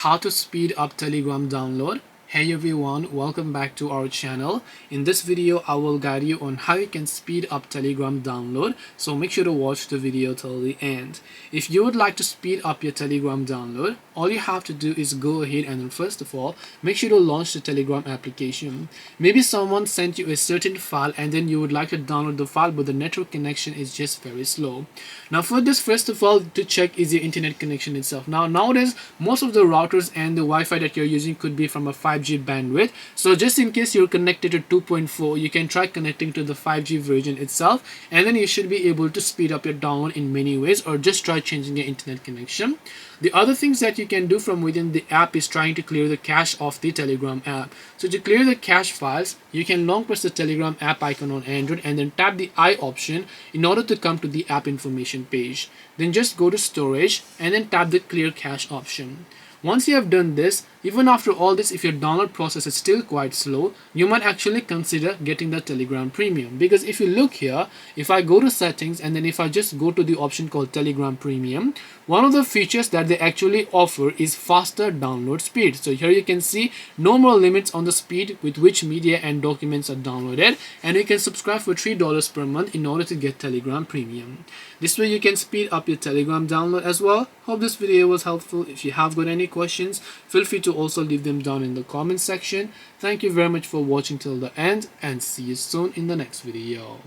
How to speed up Telegram download. Hey everyone, welcome back to our channel. In this video I will guide you on how you can speed up Telegram download, so make sure to watch the video till the end. If you would like to speed up your Telegram download, all you have to do is go ahead and first of all make sure to launch the Telegram application. Maybe someone sent you a certain file and then you would like to download the file, but the network connection is just very slow. Now for this, first of all, to check is your internet connection itself. Nowadays most of the routers and the Wi-Fi that you're using could be from a 5G bandwidth, so just in case you're connected to 2.4, you can try connecting to the 5G version itself, and then you should be able to speed up your download in many ways, or just try changing your internet connection. The other things that you can do from within the app is trying to clear the cache of the Telegram app. So to clear the cache files, you can long press the Telegram app icon on Android and then tap the I option in order to come to the app information page. Then just go to storage and then tap the clear cache option. Once you have done this, even after all this, if your download process is still quite slow, you might actually consider getting the Telegram Premium. Because if you look here, if I go to settings and then if I just go to the option called Telegram Premium, one of the features that they actually offer is faster download speed. So here you can see no more limits on the speed with which media and documents are downloaded, and you can subscribe for $3 per month in order to get Telegram Premium. This way you can speed up your Telegram download as well. Hope this video was helpful. If you have got any questions, feel free to also leave them down in the comment section. Thank you very much for watching till the end, and see you soon in the next video.